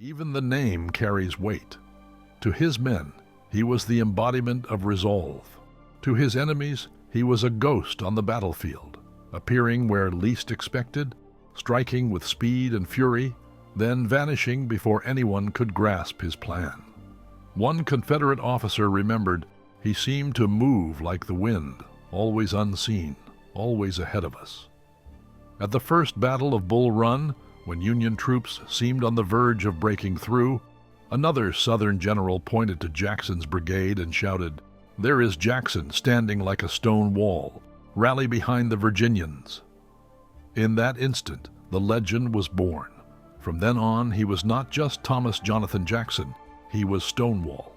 Even the name carries weight. To his men, he was the embodiment of resolve. To his enemies, he was a ghost on the battlefield, appearing where least expected, striking with speed and fury, then vanishing before anyone could grasp his plan. One Confederate officer remembered, "He seemed to move like the wind, always unseen, always ahead of us." At the first Battle of Bull Run, when Union troops seemed on the verge of breaking through, another Southern general pointed to Jackson's brigade and shouted, "There is Jackson standing like a stone wall. Rally behind the Virginians." In that instant, the legend was born. From then on, he was not just Thomas Jonathan Jackson, he was Stonewall.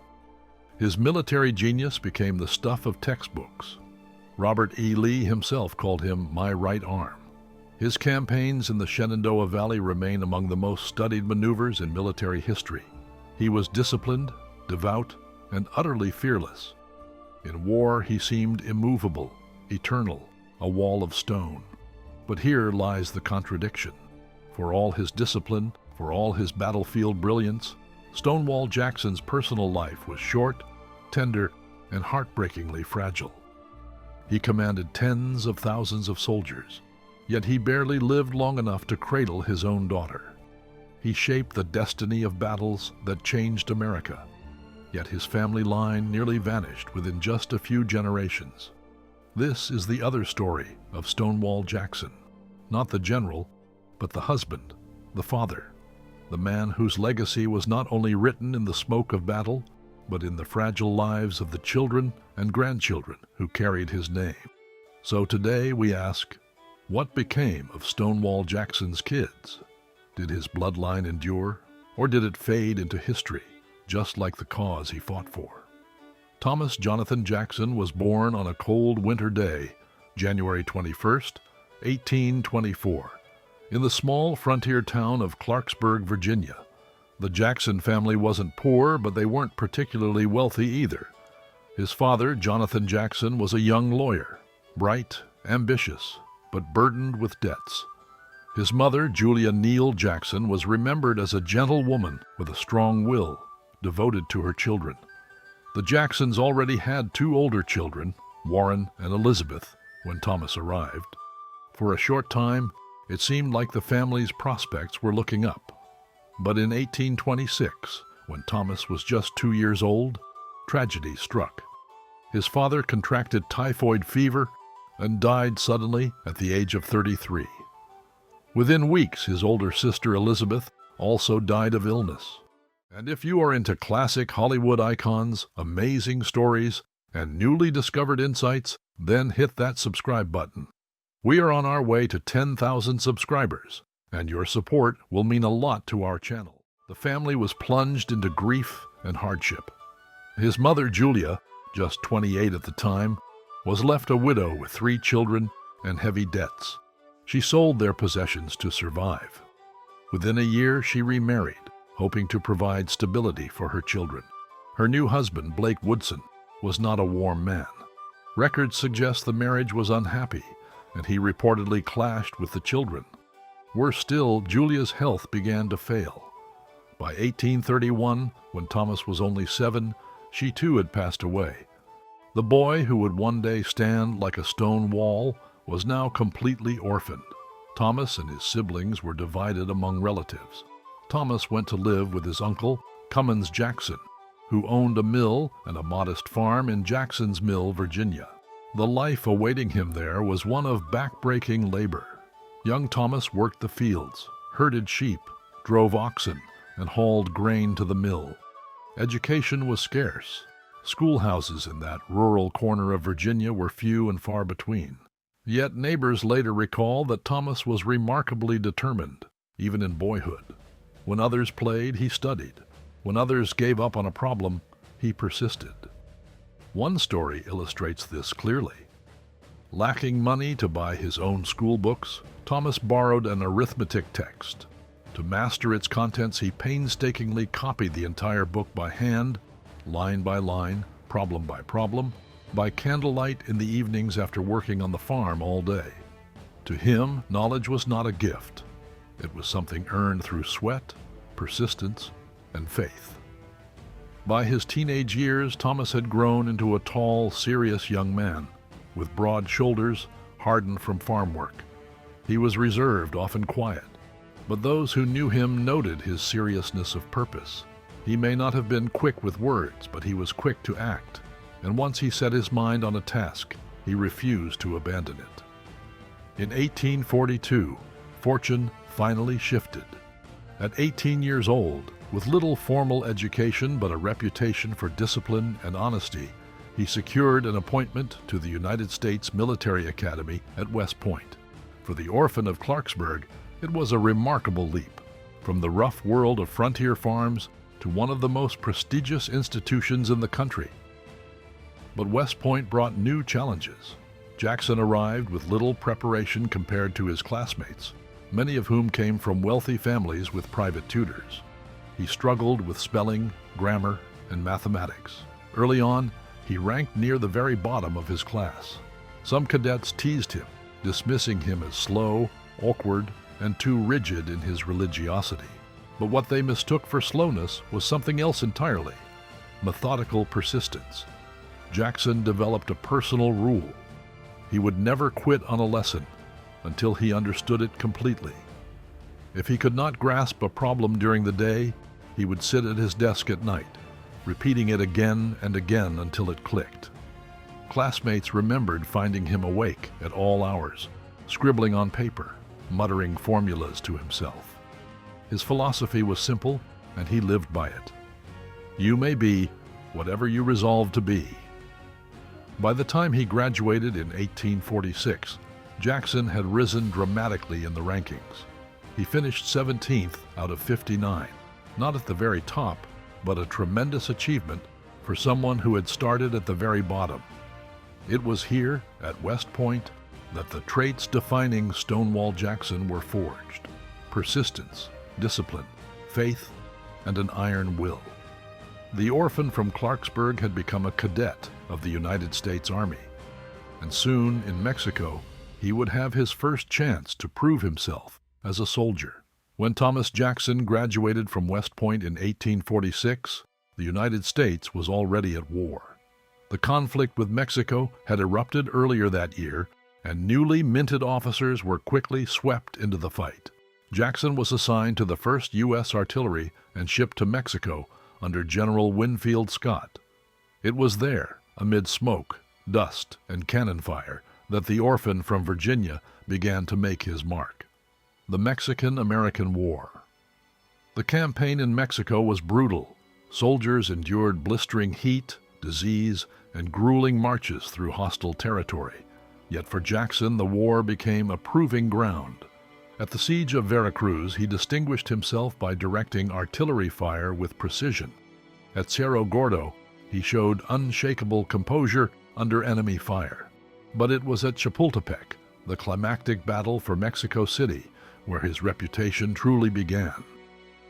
His military genius became the stuff of textbooks. Robert E. Lee himself called him "my right arm." His campaigns in the Shenandoah Valley remain among the most studied maneuvers in military history. He was disciplined, devout, and utterly fearless. In war, he seemed immovable, eternal, a wall of stone. But here lies the contradiction. For all his discipline, for all his battlefield brilliance, Stonewall Jackson's personal life was short, tender, and heartbreakingly fragile. He commanded tens of thousands of soldiers, yet he barely lived long enough to cradle his own daughter. He shaped the destiny of battles that changed America, yet his family line nearly vanished within just a few generations. This is the other story of Stonewall Jackson, not the general, but the husband, the father, the man whose legacy was not only written in the smoke of battle, but in the fragile lives of the children and grandchildren who carried his name. So today we ask, what became of Stonewall Jackson's kids? Did his bloodline endure, or did it fade into history, just like the cause he fought for? Thomas Jonathan Jackson was born on a cold winter day, January 21st, 1824, in the small frontier town of Clarksburg, Virginia. The Jackson family wasn't poor, but they weren't particularly wealthy either. His father, Jonathan Jackson, was a young lawyer, bright, ambitious, but burdened with debts. His mother, Julia Neal Jackson, was remembered as a gentle woman with a strong will, devoted to her children. The Jacksons already had two older children, Warren and Elizabeth, when Thomas arrived. For a short time, it seemed like the family's prospects were looking up. But in 1826, when Thomas was just 2 years old, tragedy struck. His father contracted typhoid fever and died suddenly at the age of 33. Within weeks, his older sister Elizabeth also died of illness. And if you are into classic Hollywood icons, amazing stories, and newly discovered insights, then hit that subscribe button. We are on our way to 10,000 subscribers, and your support will mean a lot to our channel. The family was plunged into grief and hardship. His mother, Julia, just 28 at the time, was left a widow with 3 children and heavy debts. She sold their possessions to survive. Within a year, she remarried, hoping to provide stability for her children. Her new husband, Blake Woodson, was not a warm man. Records suggest the marriage was unhappy, and he reportedly clashed with the children. Worse still, Julia's health began to fail. By 1831, when Thomas was only 7, she too had passed away. The boy who would one day stand like a stone wall was now completely orphaned. Thomas and his siblings were divided among relatives. Thomas went to live with his uncle, Cummins Jackson, who owned a mill and a modest farm in Jackson's Mill, Virginia. The life awaiting him there was one of back-breaking labor. Young Thomas worked the fields, herded sheep, drove oxen, and hauled grain to the mill. Education was scarce. Schoolhouses in that rural corner of Virginia were few and far between. Yet neighbors later recall that Thomas was remarkably determined, even in boyhood. When others played, he studied. When others gave up on a problem, he persisted. One story illustrates this clearly. Lacking money to buy his own school books, Thomas borrowed an arithmetic text. To master its contents, he painstakingly copied the entire book by hand, line by line, problem by problem, by candlelight in the evenings after working on the farm all day. To him, knowledge was not a gift. It was something earned through sweat, persistence, and faith. By his teenage years, Thomas had grown into a tall, serious young man, with broad shoulders, hardened from farm work. He was reserved, often quiet, but those who knew him noted his seriousness of purpose. He may not have been quick with words, but he was quick to act, and once he set his mind on a task, he refused to abandon it. In 1842, fortune finally shifted. At 18 years old, with little formal education but a reputation for discipline and honesty, he secured an appointment to the United States Military Academy at West Point. For the orphan of Clarksburg, it was a remarkable leap, from the rough world of frontier farms to one of the most prestigious institutions in the country. But West Point brought new challenges. Jackson arrived with little preparation compared to his classmates, many of whom came from wealthy families with private tutors. He struggled with spelling, grammar, and mathematics. Early on, he ranked near the very bottom of his class. Some cadets teased him, dismissing him as slow, awkward, and too rigid in his religiosity. But what they mistook for slowness was something else entirely: methodical persistence. Jackson developed a personal rule. He would never quit on a lesson until he understood it completely. If he could not grasp a problem during the day, he would sit at his desk at night, repeating it again and again until it clicked. Classmates remembered finding him awake at all hours, scribbling on paper, muttering formulas to himself. His philosophy was simple, and he lived by it. You may be whatever you resolve to be. By the time he graduated in 1846, Jackson had risen dramatically in the rankings. He finished 17th out of 59, not at the very top, but a tremendous achievement for someone who had started at the very bottom. It was here, at West Point, that the traits defining Stonewall Jackson were forged: persistence, discipline, faith, and an iron will. The orphan from Clarksburg had become a cadet of the United States Army, and soon, in Mexico, he would have his first chance to prove himself as a soldier. When Thomas Jackson graduated from West Point in 1846, the United States was already at war. The conflict with Mexico had erupted earlier that year, and newly minted officers were quickly swept into the fight. Jackson was assigned to the 1st U.S. Artillery and shipped to Mexico under General Winfield Scott. It was there, amid smoke, dust, and cannon fire, that the orphan from Virginia began to make his mark. The Mexican-American War. The campaign in Mexico was brutal. Soldiers endured blistering heat, disease, and grueling marches through hostile territory. Yet for Jackson, the war became a proving ground. At the siege of Veracruz, he distinguished himself by directing artillery fire with precision. At Cerro Gordo, he showed unshakable composure under enemy fire. But it was at Chapultepec, the climactic battle for Mexico City, where his reputation truly began.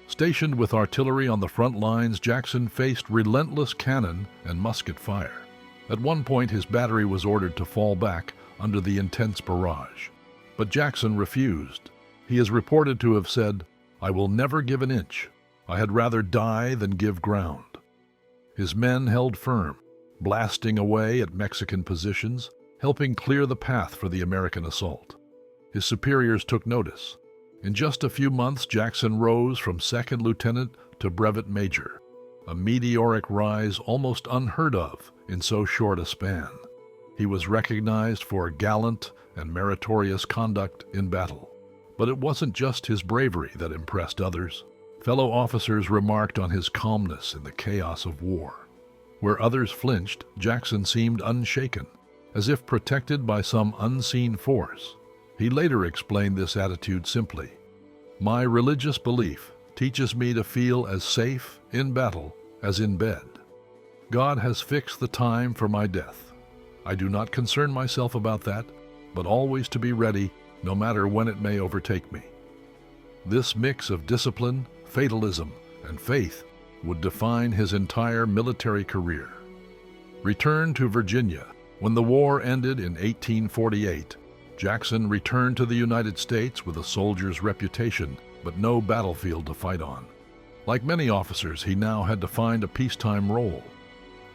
Stationed with artillery on the front lines, Jackson faced relentless cannon and musket fire. At one point, his battery was ordered to fall back under the intense barrage. But Jackson refused. He is reported to have said, "I will never give an inch. I had rather die than give ground." His men held firm, blasting away at Mexican positions, helping clear the path for the American assault. His superiors took notice. In just a few months, Jackson rose from second lieutenant to brevet major, a meteoric rise almost unheard of in so short a span. He was recognized for gallant and meritorious conduct in battle. But it wasn't just his bravery that impressed others. Fellow officers remarked on his calmness in the chaos of war. Where others flinched, Jackson seemed unshaken, as if protected by some unseen force. He later explained this attitude simply: "My religious belief teaches me to feel as safe in battle as in bed. God has fixed the time for my death. I do not concern myself about that, but always to be ready, no matter when it may overtake me." This mix of discipline, fatalism, and faith would define his entire military career. Returned to Virginia. When the war ended in 1848, Jackson returned to the United States with a soldier's reputation, but no battlefield to fight on. Like many officers, he now had to find a peacetime role.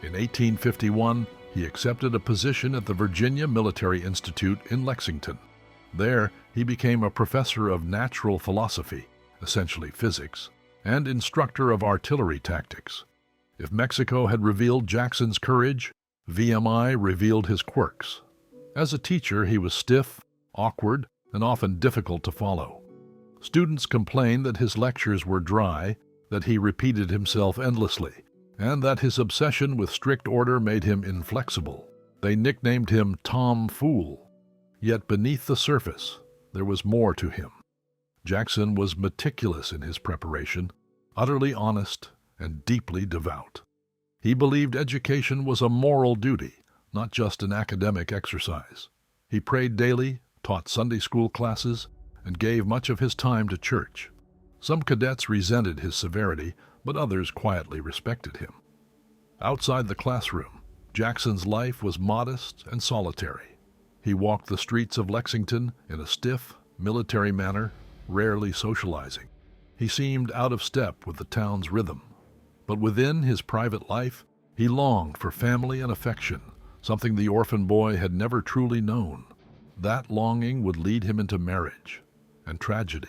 In 1851, he accepted a position at the Virginia Military Institute in Lexington. There, he became a professor of natural philosophy, essentially physics, and instructor of artillery tactics. If Mexico had revealed Jackson's courage, VMI revealed his quirks. As a teacher, he was stiff, awkward, and often difficult to follow. Students complained that his lectures were dry, that he repeated himself endlessly, and that his obsession with strict order made him inflexible. They nicknamed him Tom Fool. Yet beneath the surface, there was more to him. Jackson was meticulous in his preparation, utterly honest, and deeply devout. He believed education was a moral duty, not just an academic exercise. He prayed daily, taught Sunday school classes, and gave much of his time to church. Some cadets resented his severity, but others quietly respected him. Outside the classroom, Jackson's life was modest and solitary. He walked the streets of Lexington in a stiff, military manner, rarely socializing. He seemed out of step with the town's rhythm. But within his private life, he longed for family and affection, something the orphan boy had never truly known. That longing would lead him into marriage and tragedy.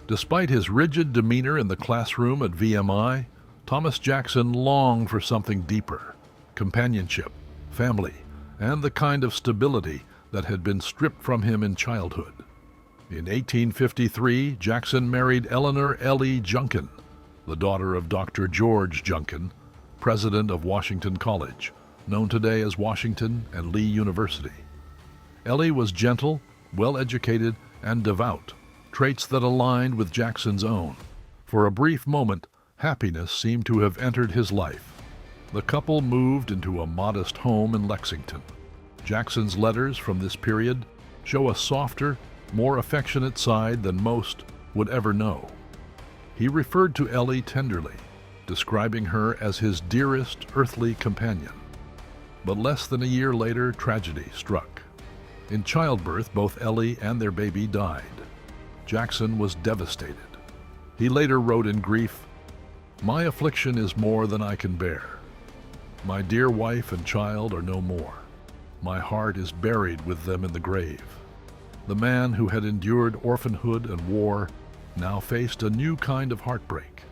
Despite his rigid demeanor in the classroom at VMI, Thomas Jackson longed for something deeper: companionship, family, and the kind of stability that had been stripped from him in childhood. In 1853, Jackson married Eleanor Ellie Junkin, the daughter of Dr. George Junkin, president of Washington College, known today as Washington and Lee University. Ellie was gentle, well-educated, and devout, traits that aligned with Jackson's own. For a brief moment, happiness seemed to have entered his life. The couple moved into a modest home in Lexington. Jackson's letters from this period show a softer, more affectionate side than most would ever know. He referred to Ellie tenderly, describing her as his dearest earthly companion. But less than a year later, tragedy struck. In childbirth, both Ellie and their baby died. Jackson was devastated. He later wrote in grief, "My affliction is more than I can bear. My dear wife and child are no more. My heart is buried with them in the grave." The man who had endured orphanhood and war now faced a new kind of heartbreak.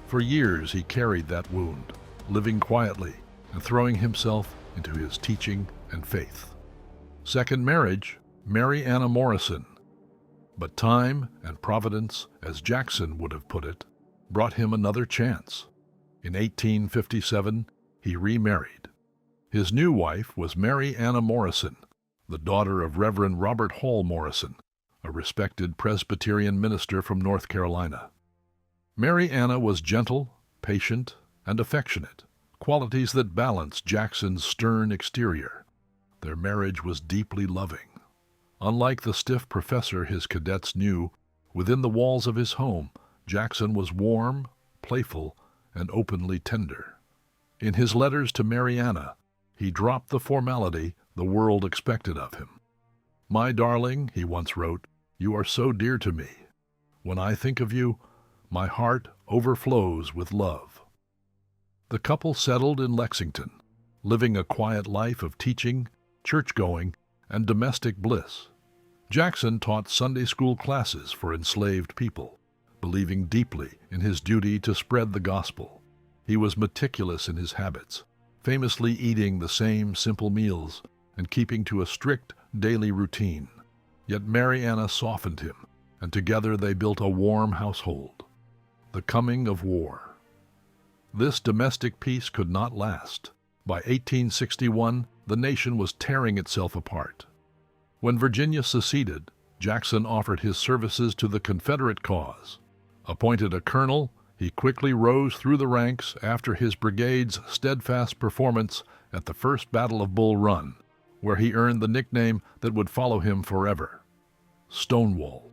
For years he carried that wound, living quietly and throwing himself into his teaching and faith. Second marriage, marry Anna Morrison. But time and providence, as Jackson would have put it, brought him another chance. In 1857, he remarried. His new wife was Mary Anna Morrison, the daughter of Reverend Robert Hall Morrison, a respected Presbyterian minister from North Carolina. Mary Anna was gentle, patient, and affectionate, qualities that balanced Jackson's stern exterior. Their marriage was deeply loving. Unlike the stiff professor his cadets knew, within the walls of his home, Jackson was warm, playful, and openly tender. In his letters to Mary Anna, he dropped the formality the world expected of him. "My darling," he once wrote, "you are so dear to me. When I think of you, my heart overflows with love." The couple settled in Lexington, living a quiet life of teaching, church-going, and domestic bliss. Jackson taught Sunday school classes for enslaved people, believing deeply in his duty to spread the gospel. He was meticulous in his habits, famously eating the same simple meals and keeping to a strict daily routine. Yet Mary Anna softened him, and together they built a warm household. The coming of war. This domestic peace could not last. By 1861, the nation was tearing itself apart. When Virginia seceded, Jackson offered his services to the Confederate cause. Appointed a colonel, he quickly rose through the ranks after his brigade's steadfast performance at the First Battle of Bull Run, where he earned the nickname that would follow him forever: Stonewall.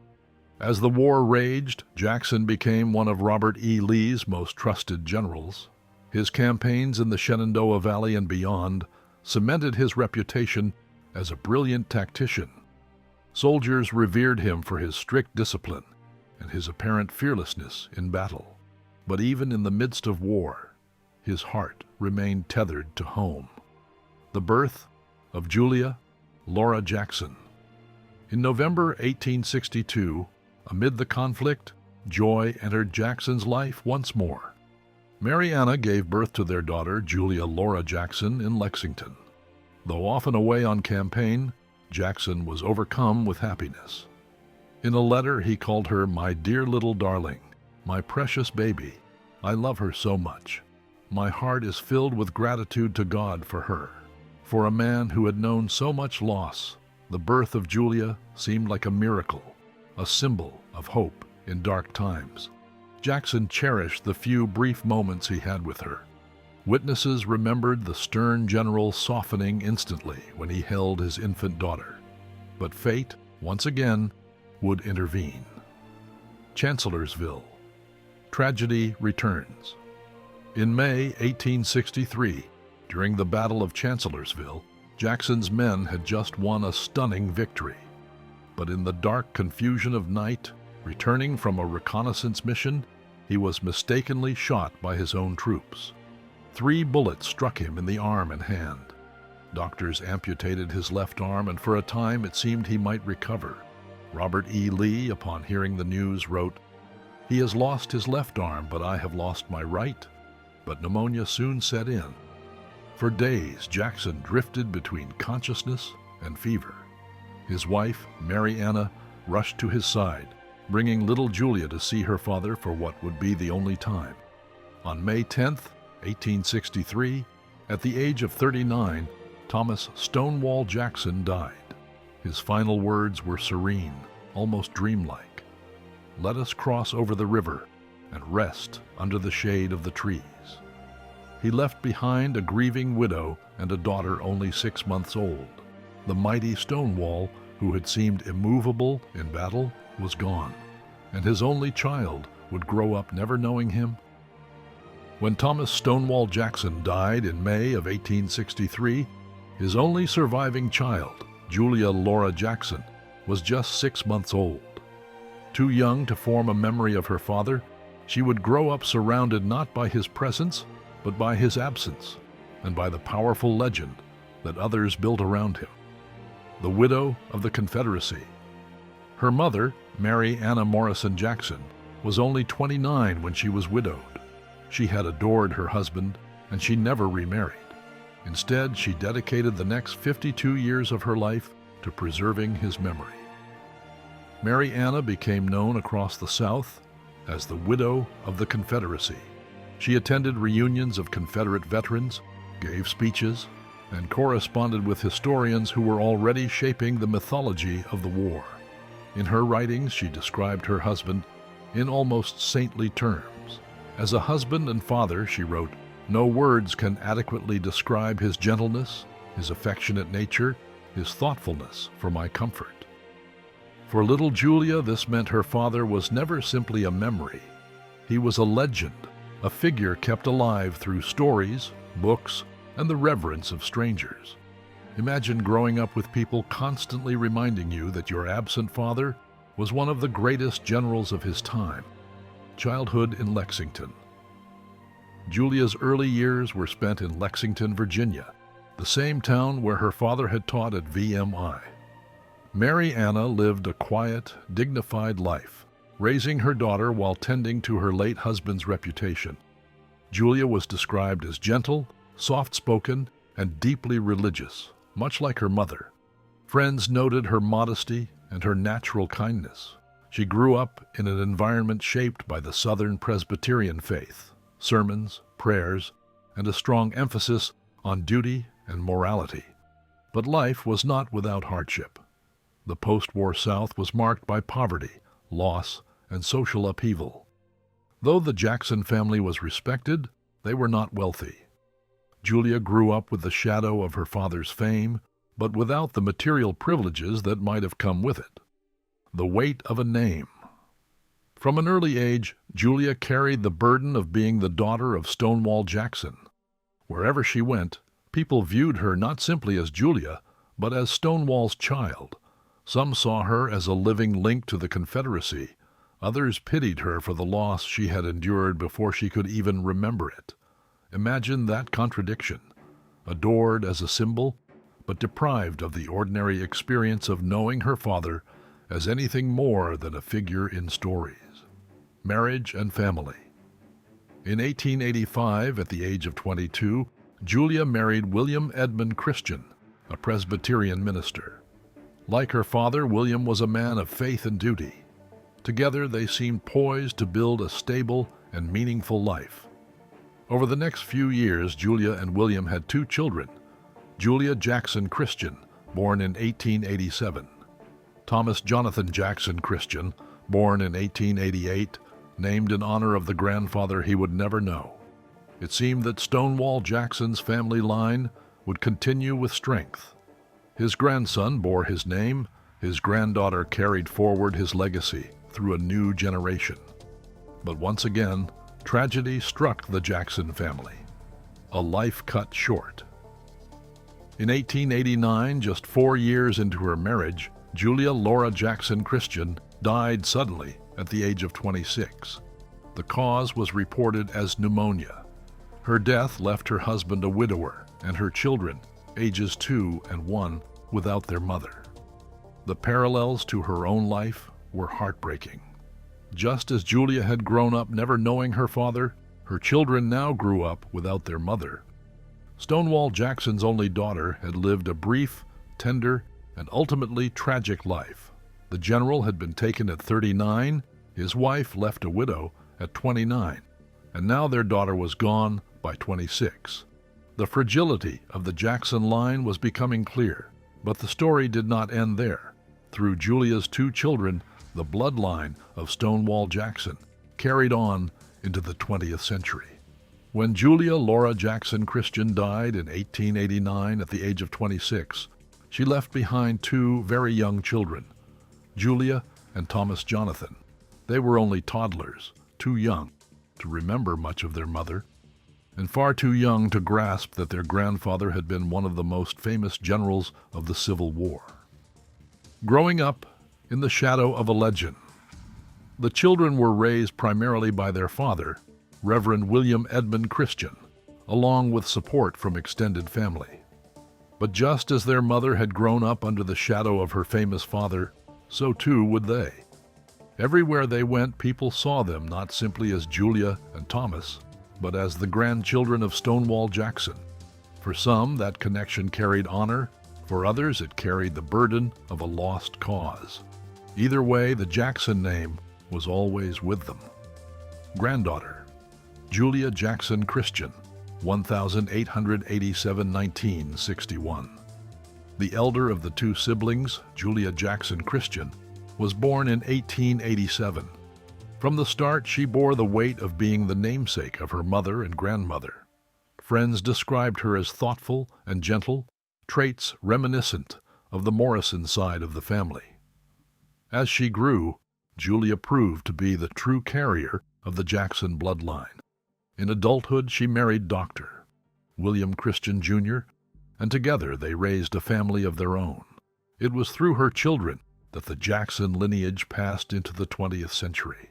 As the war raged, Jackson became one of Robert E. Lee's most trusted generals. His campaigns in the Shenandoah Valley and beyond cemented his reputation as a brilliant tactician. Soldiers revered him for his strict discipline and his apparent fearlessness in battle. But even in the midst of war, his heart remained tethered to home. The birth of Julia Laura Jackson. In November 1862, amid the conflict, joy entered Jackson's life once more. Mary Anna gave birth to their daughter, Julia Laura Jackson, in Lexington. Though often away on campaign, Jackson was overcome with happiness. In a letter, he called her "my dear little darling, my precious baby. I love her so much. My heart is filled with gratitude to God for her." For a man who had known so much loss, the birth of Julia seemed like a miracle, a symbol of hope in dark times. Jackson cherished the few brief moments he had with her. Witnesses remembered the stern general softening instantly when he held his infant daughter. But fate, once again, would intervene. Chancellorsville. Tragedy returns. In May 1863, during the Battle of Chancellorsville, Jackson's men had just won a stunning victory. But in the dark confusion of night, returning from a reconnaissance mission, he was mistakenly shot by his own troops. 3 bullets struck him in the arm and hand. Doctors amputated his left arm, and for a time it seemed he might recover. Robert E. Lee, upon hearing the news, wrote, "He has lost his left arm, but I have lost my right." But pneumonia soon set in. For days, Jackson drifted between consciousness and fever. His wife, Mary Anna, rushed to his side, bringing little Julia to see her father for what would be the only time. On May 10, 1863, at the age of 39, Thomas Stonewall Jackson died. His final words were serene, almost dreamlike. "Let us cross over the river and rest under the shade of the trees." He left behind a grieving widow and a daughter only 6 months old. The mighty Stonewall, who had seemed immovable in battle, was gone, and his only child would grow up never knowing him. When Thomas Stonewall Jackson died in May of 1863, his only surviving child, Julia Laura Jackson, was just 6 months old. Too young to form a memory of her father, she would grow up surrounded not by his presence, but by his absence, and by the powerful legend that others built around him. The widow of the Confederacy. Her mother, Mary Anna Morrison Jackson, was only 29 when she was widowed. She had adored her husband, and she never remarried. Instead, she dedicated the next 52 years of her life to preserving his memory. Mary Anna became known across the South as the widow of the Confederacy. She attended reunions of Confederate veterans, gave speeches, and corresponded with historians who were already shaping the mythology of the war. In her writings, she described her husband in almost saintly terms. As a husband and father, she wrote, "No words can adequately describe his gentleness, his affectionate nature, his thoughtfulness for my comfort." For little Julia, this meant her father was never simply a memory. He was a legend, a figure kept alive through stories, books, and the reverence of strangers. Imagine growing up with people constantly reminding you that your absent father was one of the greatest generals of his time. Childhood in Lexington. Julia's early years were spent in Lexington, Virginia, the same town where her father had taught at VMI. Mary Anna lived a quiet, dignified life, raising her daughter while tending to her late husband's reputation. Julia was described as gentle, soft-spoken, and deeply religious, much like her mother. Friends noted her modesty and her natural kindness. She grew up in an environment shaped by the Southern Presbyterian faith, sermons, prayers, and a strong emphasis on duty and morality. But life was not without hardship. The post-war South was marked by poverty, loss, and social upheaval. Though the Jackson family was respected, they were not wealthy. Julia grew up with the shadow of her father's fame, but without the material privileges that might have come with it. The weight of a name. From an early age, Julia carried the burden of being the daughter of Stonewall Jackson. Wherever she went, people viewed her not simply as Julia, but as Stonewall's child. Some saw her as a living link to the Confederacy, Others pitied her for the loss she had endured before she could even remember it. Imagine that contradiction. Adored as a symbol, but deprived of the ordinary experience of knowing her father as anything more than a figure in stories. Marriage and family. In 1885, at the age of 22, Julia married William Edmund Christian, a Presbyterian minister. Like her father, William was a man of faith and duty. Together, they seemed poised to build a stable and meaningful life. Over the next few years, Julia and William had 2 children, Julia Jackson Christian, born in 1887, Thomas Jonathan Jackson Christian, born in 1888, named in honor of the grandfather he would never know. It seemed that Stonewall Jackson's family line would continue with strength. His grandson bore his name, his granddaughter carried forward his legacy through a new generation. But once again, tragedy struck the Jackson family. A life cut short. In 1889, just 4 years into her marriage, Julia Laura Jackson Christian died suddenly at the age of 26. The cause was reported as pneumonia. Her death left her husband a widower and her children, ages 2 and 1, without their mother. The parallels to her own life were heartbreaking. Just as Julia had grown up never knowing her father, her children now grew up without their mother. Stonewall Jackson's only daughter had lived a brief, tender, and ultimately tragic life. The general had been taken at 39, his wife left a widow at 29, and now their daughter was gone by 26. The fragility of the Jackson line was becoming clear, but the story did not end there. Through Julia's 2 children, the bloodline of Stonewall Jackson carried on into the 20th century. When Julia Laura Jackson Christian died in 1889 at the age of 26, she left behind 2 very young children, Julia and Thomas Jonathan. They were only toddlers, too young to remember much of their mother, and far too young to grasp that their grandfather had been one of the most famous generals of the Civil War. Growing up in the shadow of a legend, the children were raised primarily by their father, Reverend William Edmund Christian, along with support from extended family. But just as their mother had grown up under the shadow of her famous father, so too would they. Everywhere they went, people saw them not simply as Julia and Thomas, but as the grandchildren of Stonewall Jackson. For some, that connection carried honor. For others, it carried the burden of a lost cause. Either way, the Jackson name was always with them. Granddaughter, Julia Jackson Christian, 1887-1961. The elder of the 2 siblings, Julia Jackson Christian, was born in 1887. From the start, she bore the weight of being the namesake of her mother and grandmother. Friends described her as thoughtful and gentle, traits reminiscent of the Morrison side of the family. As she grew, Julia proved to be the true carrier of the Jackson bloodline. In adulthood, she married Dr. William Christian, Jr., and together they raised a family of their own. It was through her children that the Jackson lineage passed into the 20th century.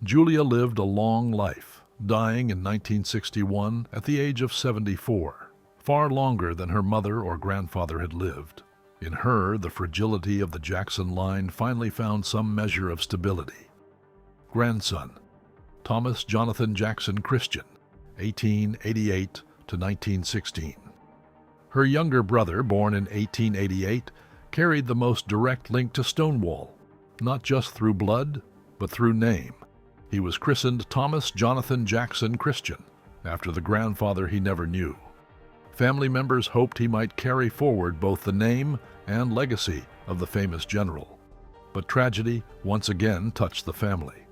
Julia lived a long life, dying in 1961 at the age of 74, far longer than her mother or grandfather had lived. In her, the fragility of the Jackson line finally found some measure of stability. Grandson, Thomas Jonathan Jackson Christian, 1888 to 1916. Her younger brother, born in 1888, carried the most direct link to Stonewall, not just through blood, but through name. He was christened Thomas Jonathan Jackson Christian, after the grandfather he never knew. Family members hoped he might carry forward both the name and legacy of the famous general. But tragedy once again touched the family.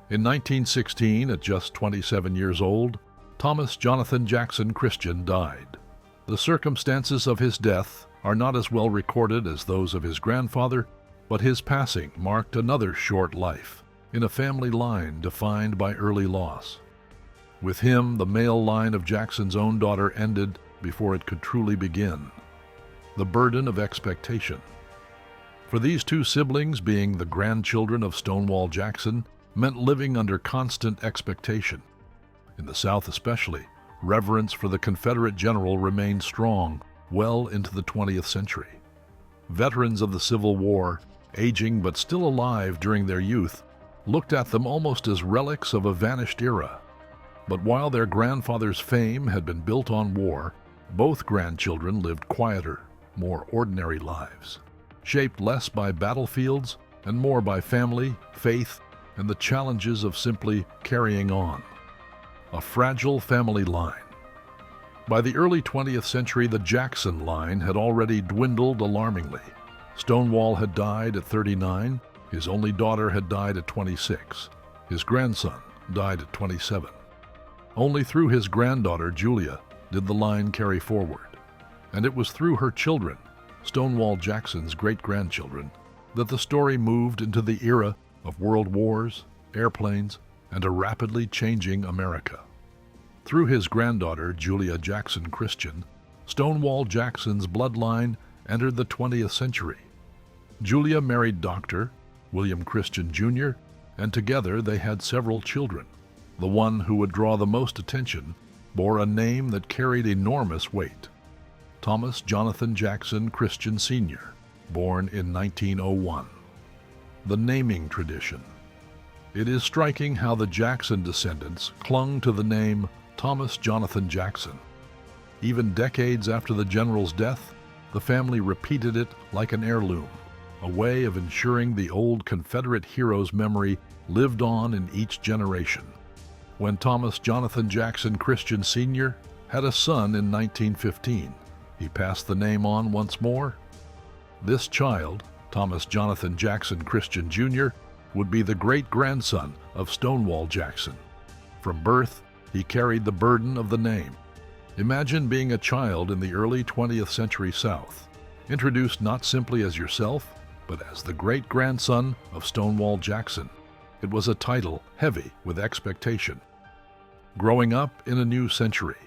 In 1916, at just 27 years old, Thomas Jonathan Jackson Christian died. The circumstances of his death are not as well recorded as those of his grandfather, but his passing marked another short life in a family line defined by early loss. With him, the male line of Jackson's own daughter ended before it could truly begin. The burden of expectation. For these two siblings, being the grandchildren of Stonewall Jackson meant living under constant expectation. In the South especially, reverence for the Confederate general remained strong well into the 20th century. Veterans of the Civil War, aging but still alive during their youth, looked at them almost as relics of a vanished era. But while their grandfather's fame had been built on war, both grandchildren lived quieter, more ordinary lives, shaped less by battlefields and more by family, faith, and the challenges of simply carrying on. A fragile family line. By the early 20th century, the Jackson line had already dwindled alarmingly. Stonewall had died at 39, his only daughter had died at 26, his grandson died at 27. Only through his granddaughter, Julia, did the line carry forward, and it was through her children, Stonewall Jackson's great-grandchildren, that the story moved into the era of world wars, airplanes, and a rapidly changing America. Through his granddaughter, Julia Jackson Christian, Stonewall Jackson's bloodline entered the 20th century. Julia married Dr. William Christian Jr., and together they had several children. The one who would draw the most attention bore a name that carried enormous weight: Thomas Jonathan Jackson Christian Sr., born in 1901. The naming tradition. It is striking how the Jackson descendants clung to the name Thomas Jonathan Jackson. Even decades after the general's death, the family repeated it like an heirloom, a way of ensuring the old Confederate hero's memory lived on in each generation. When Thomas Jonathan Jackson Christian Sr. had a son in 1915, he passed the name on once more. This child, Thomas Jonathan Jackson Christian Jr., would be the great-grandson of Stonewall Jackson. From birth, he carried the burden of the name. Imagine being a child in the early 20th century South, introduced not simply as yourself, but as the great-grandson of Stonewall Jackson. It was a title heavy with expectation. Growing up in a new century.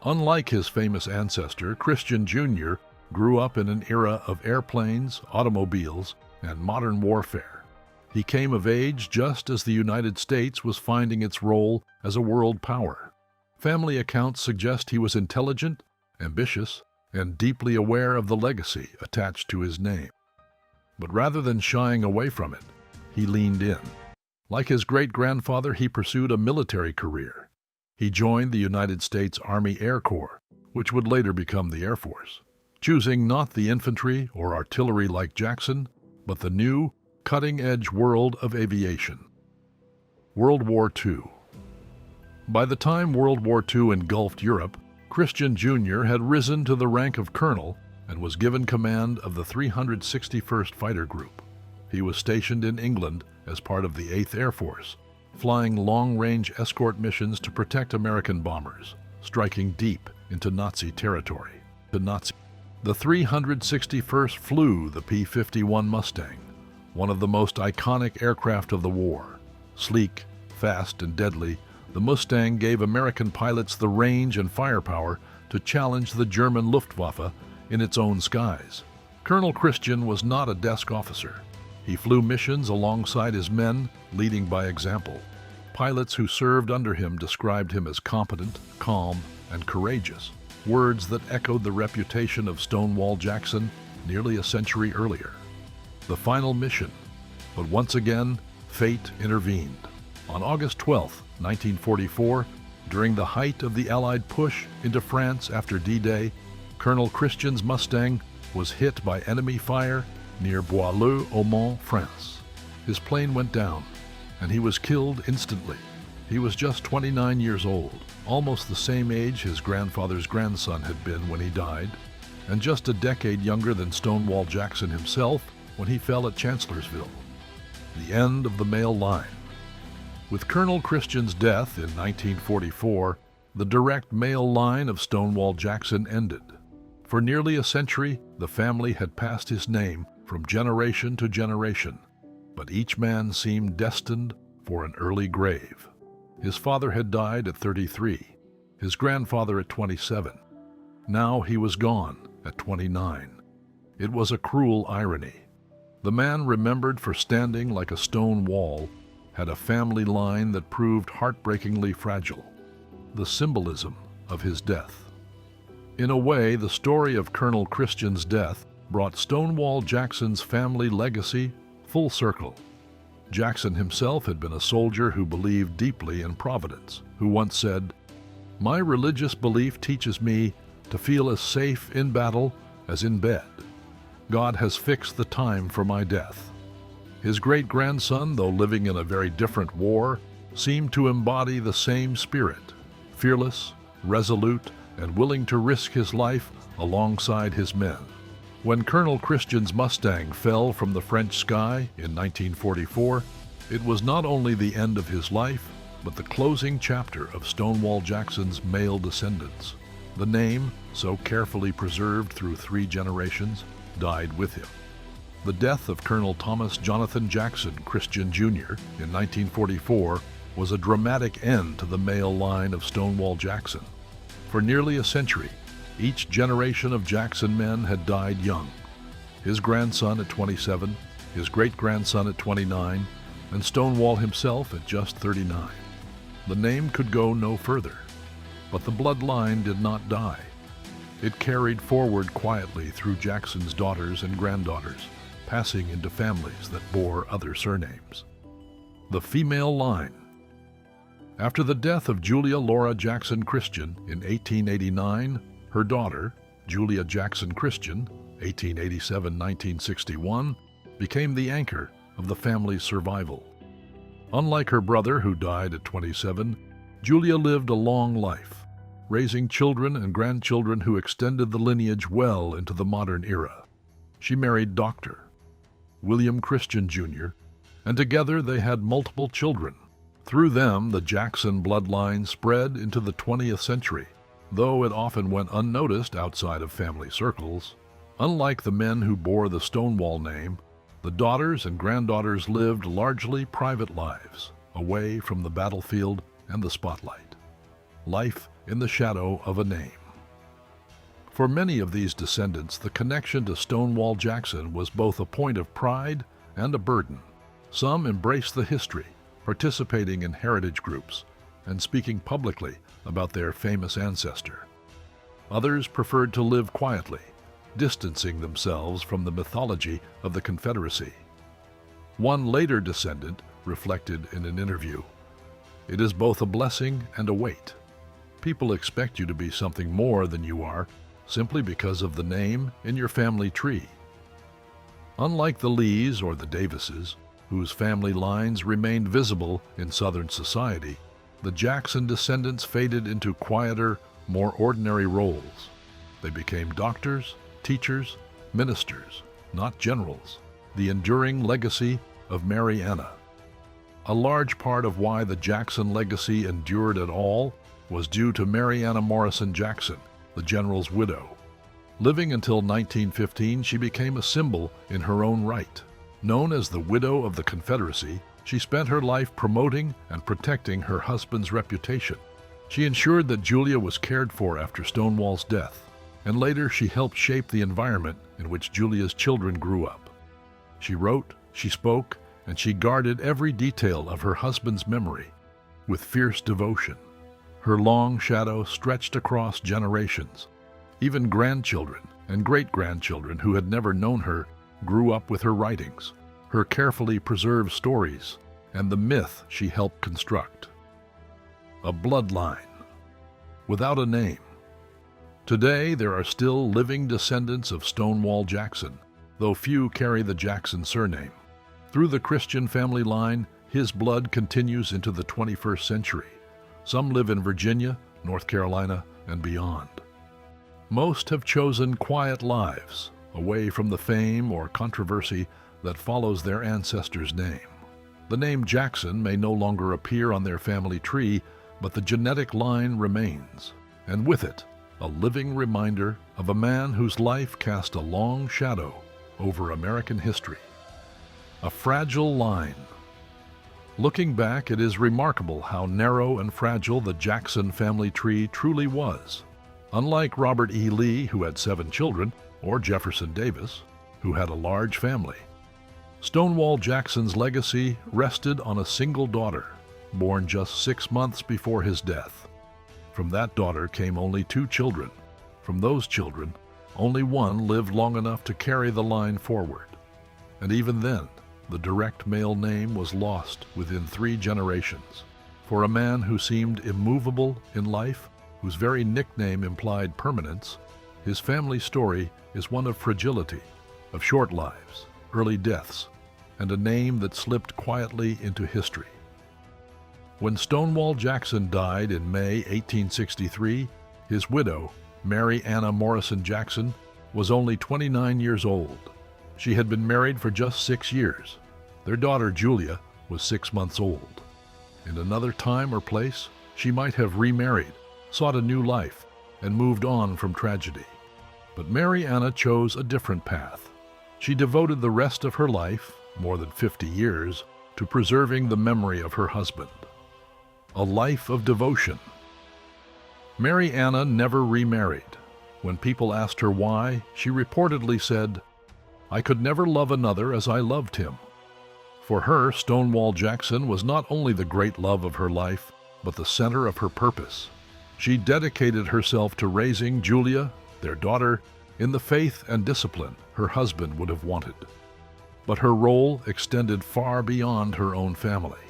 Unlike his famous ancestor, Christian Jr. grew up in an era of airplanes, automobiles, and modern warfare. He came of age just as the United States was finding its role as a world power. Family accounts suggest he was intelligent, ambitious, and deeply aware of the legacy attached to his name. But rather than shying away from it, he leaned in. Like his great-grandfather, he pursued a military career. He joined the United States Army Air Corps, which would later become the Air Force, choosing not the infantry or artillery like Jackson, but the new, cutting-edge world of aviation. World War II. By the time World War II engulfed Europe, Christian Jr. had risen to the rank of colonel and was given command of the 361st Fighter Group. He was stationed in England as part of the 8th Air Force, flying long-range escort missions to protect American bombers, striking deep into Nazi territory. The 361st flew the P-51 Mustang, one of the most iconic aircraft of the war. Sleek, fast, and deadly, the Mustang gave American pilots the range and firepower to challenge the German Luftwaffe in its own skies. Colonel Christian was not a desk officer. He flew missions alongside his men, leading by example. Pilots who served under him described him as competent, calm, and courageous, words that echoed the reputation of Stonewall Jackson nearly a century earlier. The final mission, but once again, fate intervened. On August 12, 1944, during the height of the Allied push into France after D-Day, Colonel Christian's Mustang was hit by enemy fire near Boileau-au-Mont, France. His plane went down, and he was killed instantly. He was just 29 years old, almost the same age his grandfather's grandson had been when he died, and just a decade younger than Stonewall Jackson himself when he fell at Chancellorsville. The end of the male line. With Colonel Christian's death in 1944, the direct male line of Stonewall Jackson ended. For nearly a century, the family had passed his name from generation to generation, but each man seemed destined for an early grave. His father had died at 33, his grandfather at 27. Now he was gone at 29. It was a cruel irony. The man remembered for standing like a stone wall had a family line that proved heartbreakingly fragile, the symbolism of his death. In a way, the story of Colonel Christian's death brought Stonewall Jackson's family legacy full circle. Jackson himself had been a soldier who believed deeply in providence, who once said, "My religious belief teaches me to feel as safe in battle as in bed. God has fixed the time for my death." His great-grandson, though living in a very different war, seemed to embody the same spirit, fearless, resolute, and willing to risk his life alongside his men. When Colonel Christian's Mustang fell from the French sky in 1944, it was not only the end of his life, but the closing chapter of Stonewall Jackson's male descendants. The name, so carefully preserved through 3 generations, died with him. The death of Colonel Thomas Jonathan Jackson Christian Jr. in 1944 was a dramatic end to the male line of Stonewall Jackson. For nearly a century, each generation of Jackson men had died young. His grandson at 27, his great-grandson at 29, and Stonewall himself at just 39. The name could go no further, but the bloodline did not die. It carried forward quietly through Jackson's daughters and granddaughters, passing into families that bore other surnames. The female line. After the death of Julia Laura Jackson Christian in 1889, her daughter, Julia Jackson Christian, 1887-1961, became the anchor of the family's survival. Unlike her brother, who died at 27, Julia lived a long life, raising children and grandchildren who extended the lineage well into the modern era. She married Dr. William Christian Jr., and together they had multiple children. Through them, the Jackson bloodline spread into the 20th century, though it often went unnoticed outside of family circles. Unlike the men who bore the Stonewall name, the daughters and granddaughters lived largely private lives, away from the battlefield and the spotlight. Life in the shadow of a name. For many of these descendants, the connection to Stonewall Jackson was both a point of pride and a burden. Some embraced the history, participating in heritage groups and speaking publicly about their famous ancestor. Others preferred to live quietly, distancing themselves from the mythology of the Confederacy. One later descendant reflected in an interview, "It is both a blessing and a weight. People expect you to be something more than you are, simply because of the name in your family tree." Unlike the Lees or the Davises, whose family lines remained visible in Southern society, the Jackson descendants faded into quieter, more ordinary roles. They became doctors, teachers, ministers, not generals, the enduring legacy of Mary Anna. A large part of why the Jackson legacy endured at all was due to Mary Anna Morrison Jackson, the general's widow. Living until 1915, she became a symbol in her own right. Known as the Widow of the Confederacy, she spent her life promoting and protecting her husband's reputation. She ensured that Julia was cared for after Stonewall's death, and later she helped shape the environment in which Julia's children grew up. She wrote, she spoke, and she guarded every detail of her husband's memory with fierce devotion. Her long shadow stretched across generations. Even grandchildren and great-grandchildren who had never known her grew up with her writings, her carefully preserved stories, and the myth she helped construct. A bloodline without a name. Today, there are still living descendants of Stonewall Jackson, though few carry the Jackson surname. Through the Christian family line, his blood continues into the 21st century. Some live in Virginia, North Carolina, and beyond. Most have chosen quiet lives, away from the fame or controversy that follows their ancestor's name. The name Jackson may no longer appear on their family tree, but the genetic line remains, and with it, a living reminder of a man whose life cast a long shadow over American history. A fragile line. Looking back, it is remarkable how narrow and fragile the Jackson family tree truly was. Unlike Robert E. Lee, who had 7 children, or Jefferson Davis, who had a large family, Stonewall Jackson's legacy rested on a single daughter, born just 6 months before his death. From that daughter came only 2 children. From those children, only one lived long enough to carry the line forward. And even then, the direct male name was lost within 3 generations. For a man who seemed immovable in life, whose very nickname implied permanence, his family story is one of fragility, of short lives, early deaths, and a name that slipped quietly into history. When Stonewall Jackson died in May 1863, his widow, Mary Anna Morrison Jackson, was only 29 years old. She had been married for just 6 years. Their daughter, Julia, was 6 months old. In another time or place, she might have remarried, sought a new life, and moved on from tragedy. But Mary Anna chose a different path. She devoted the rest of her life, more than 50 years, to preserving the memory of her husband. A life of devotion. Mary Anna never remarried. When people asked her why, she reportedly said, "I could never love another as I loved him." For her, Stonewall Jackson was not only the great love of her life, but the center of her purpose. She dedicated herself to raising Julia, their daughter, in the faith and discipline her husband would have wanted. But her role extended far beyond her own family.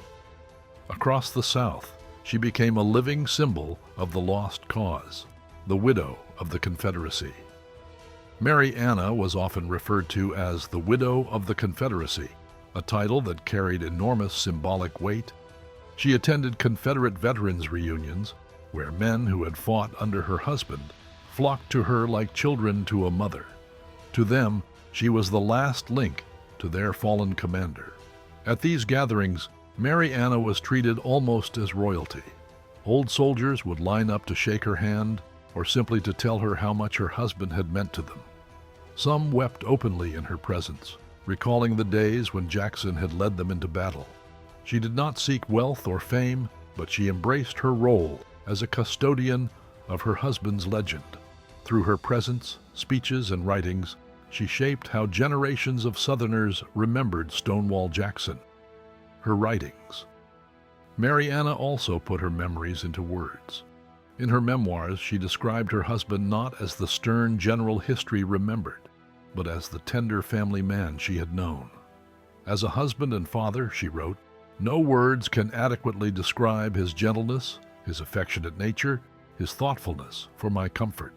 Across the South, she became a living symbol of the lost cause, the widow of the Confederacy. Mary Anna was often referred to as the widow of the Confederacy, a title that carried enormous symbolic weight. She attended Confederate veterans reunions, where men who had fought under her husband flocked to her like children to a mother. To them, she was the last link to their fallen commander. At these gatherings, Mary Anna was treated almost as royalty. Old soldiers would line up to shake her hand or simply to tell her how much her husband had meant to them. Some wept openly in her presence, recalling the days when Jackson had led them into battle. She did not seek wealth or fame, but she embraced her role as a custodian of her husband's legend. Through her presence, speeches, and writings, she shaped how generations of Southerners remembered Stonewall Jackson. Her writings. Mary Anna also put her memories into words. In her memoirs, she described her husband not as the stern general history remembered, but as the tender family man she had known. As a husband and father, she wrote, "No words can adequately describe his gentleness, his affectionate nature, his thoughtfulness for my comfort."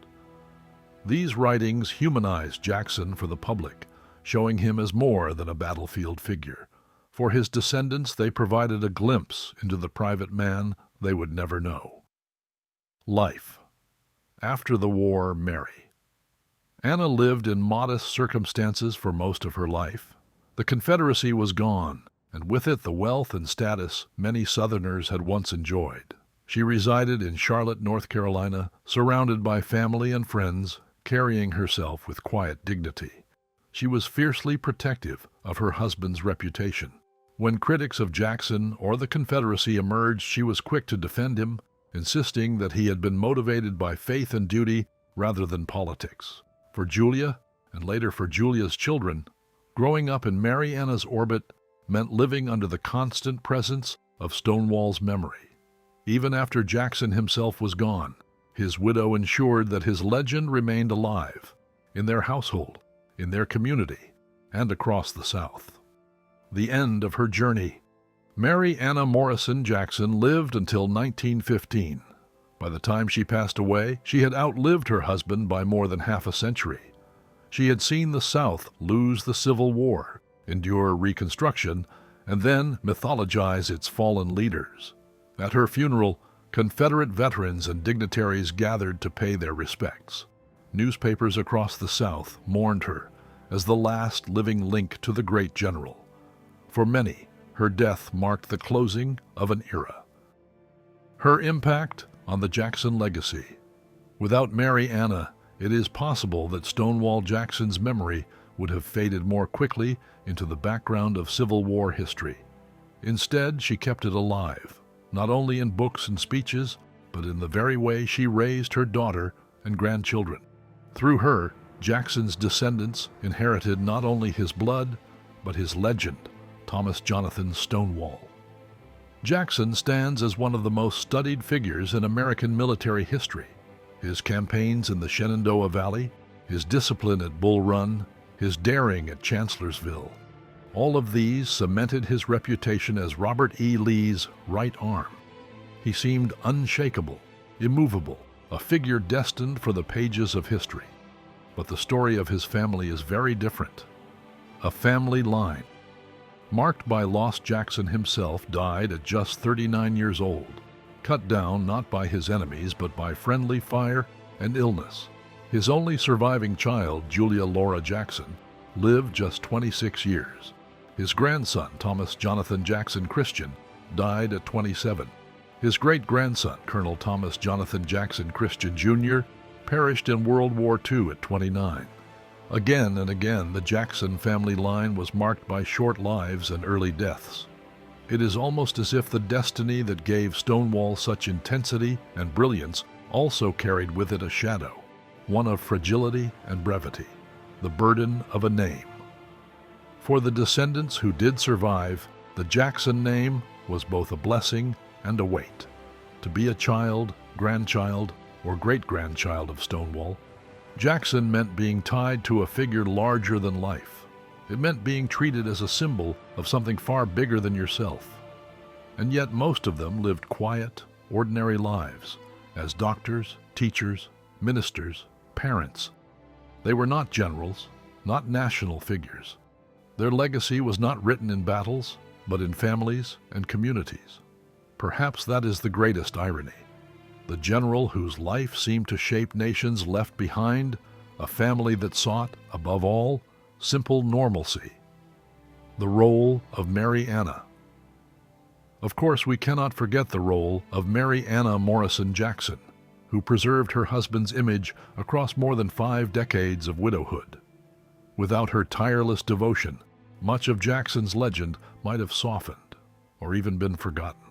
These writings humanized Jackson for the public, showing him as more than a battlefield figure. For his descendants, they provided a glimpse into the private man they would never know. Life. After the war, Mary. Anna lived in modest circumstances for most of her life. The Confederacy was gone, and with it the wealth and status many Southerners had once enjoyed. She resided in Charlotte, North Carolina, surrounded by family and friends, carrying herself with quiet dignity. She was fiercely protective of her husband's reputation. When critics of Jackson or the Confederacy emerged, she was quick to defend him, insisting that he had been motivated by faith and duty rather than politics. For Julia, and later for Julia's children, growing up in Mary Anna's orbit meant living under the constant presence of Stonewall's memory. Even after Jackson himself was gone, his widow ensured that his legend remained alive, in their household, in their community, and across the South. The end of her journey. Mary Anna Morrison Jackson lived until 1915. By the time she passed away, she had outlived her husband by more than half a century. She had seen the South lose the Civil War, endure Reconstruction, and then mythologize its fallen leaders. At her funeral, Confederate veterans and dignitaries gathered to pay their respects. Newspapers across the South mourned her as the last living link to the great general. For many, her death marked the closing of an era. Her impact on the Jackson legacy. Without Mary Anna, it is possible that Stonewall Jackson's memory would have faded more quickly into the background of Civil War history. Instead, she kept it alive, not only in books and speeches, but in the very way she raised her daughter and grandchildren. Through her, Jackson's descendants inherited not only his blood, but his legend, Thomas Jonathan Stonewall. Jackson stands as one of the most studied figures in American military history. His campaigns in the Shenandoah Valley, his discipline at Bull Run, his daring at Chancellorsville, all of these cemented his reputation as Robert E. Lee's right arm. He seemed unshakable, immovable, a figure destined for the pages of history. But the story of his family is very different. A family line, marked by lost Jackson himself, died at just 39 years old, cut down not by his enemies but by friendly fire and illness. His only surviving child, Julia Laura Jackson, lived just 26 years. His grandson, Thomas Jonathan Jackson Christian, died at 27. His great-grandson, Colonel Thomas Jonathan Jackson Christian Jr., perished in World War II at 29. Again and again, the Jackson family line was marked by short lives and early deaths. It is almost as if the destiny that gave Stonewall such intensity and brilliance also carried with it a shadow, one of fragility and brevity, the burden of a name. For the descendants who did survive, the Jackson name was both a blessing and a weight. To be a child, grandchild, or great-grandchild of Stonewall, Jackson meant being tied to a figure larger than life. It meant being treated as a symbol of something far bigger than yourself. And yet most of them lived quiet, ordinary lives as doctors, teachers, ministers, parents. They were not generals, not national figures. Their legacy was not written in battles, but in families and communities. Perhaps that is the greatest irony. The general whose life seemed to shape nations left behind a family that sought, above all, simple normalcy. The role of Mary Anna. Of course, we cannot forget the role of Mary Anna Morrison Jackson, who preserved her husband's image across more than 5 decades of widowhood. Without her tireless devotion, much of Jackson's legend might have softened or even been forgotten.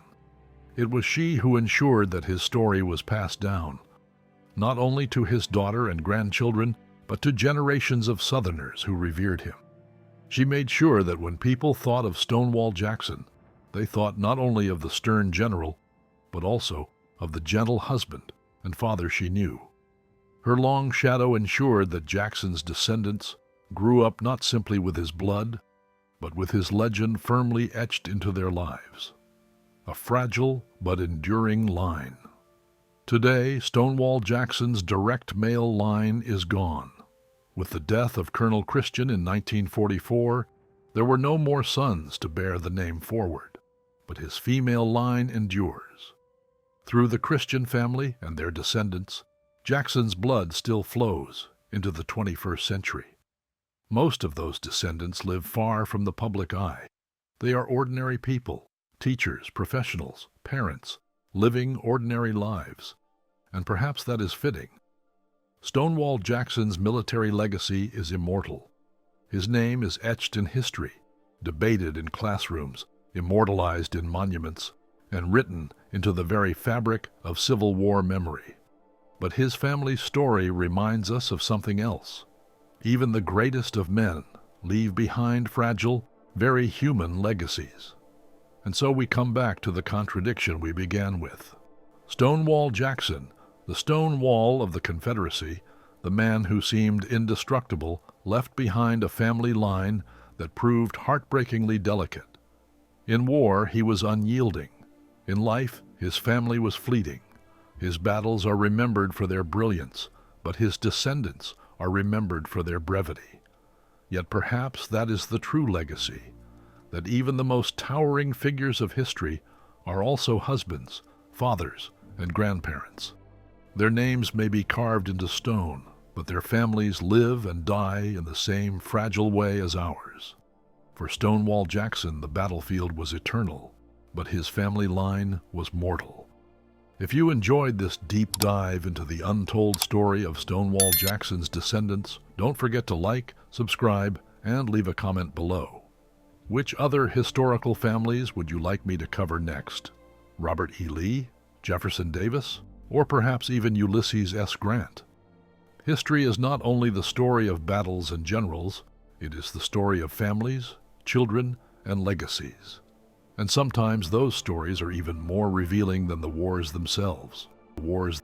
It was she who ensured that his story was passed down, not only to his daughter and grandchildren, but to generations of Southerners who revered him. She made sure that when people thought of Stonewall Jackson, they thought not only of the stern general, but also of the gentle husband and father she knew. Her long shadow ensured that Jackson's descendants grew up not simply with his blood, but with his legend firmly etched into their lives. A fragile but enduring line. Today, Stonewall Jackson's direct male line is gone. With the death of Colonel Christian in 1944, there were no more sons to bear the name forward, but his female line endures. Through the Christian family and their descendants, Jackson's blood still flows into the 21st century. Most of those descendants live far from the public eye. They are ordinary people, teachers, professionals, parents, living ordinary lives. And perhaps that is fitting. Stonewall Jackson's military legacy is immortal. His name is etched in history, debated in classrooms, immortalized in monuments, and written into the very fabric of Civil War memory. But his family's story reminds us of something else. Even the greatest of men leave behind fragile, very human legacies. And so we come back to the contradiction we began with. Stonewall Jackson, the stone wall of the Confederacy, the man who seemed indestructible, left behind a family line that proved heartbreakingly delicate. In war, he was unyielding. In life, his family was fleeting. His battles are remembered for their brilliance, but his descendants are remembered for their brevity. Yet perhaps that is the true legacy, that even the most towering figures of history are also husbands, fathers, and grandparents. Their names may be carved into stone, but their families live and die in the same fragile way as ours. For Stonewall Jackson, the battlefield was eternal, but his family line was mortal. If you enjoyed this deep dive into the untold story of Stonewall Jackson's descendants, don't forget to like, subscribe, and leave a comment below. Which other historical families would you like me to cover next? Robert E. Lee, Jefferson Davis, or perhaps even Ulysses S. Grant? History is not only the story of battles and generals, it is the story of families, children, and legacies. And sometimes those stories are even more revealing than the wars themselves. Wars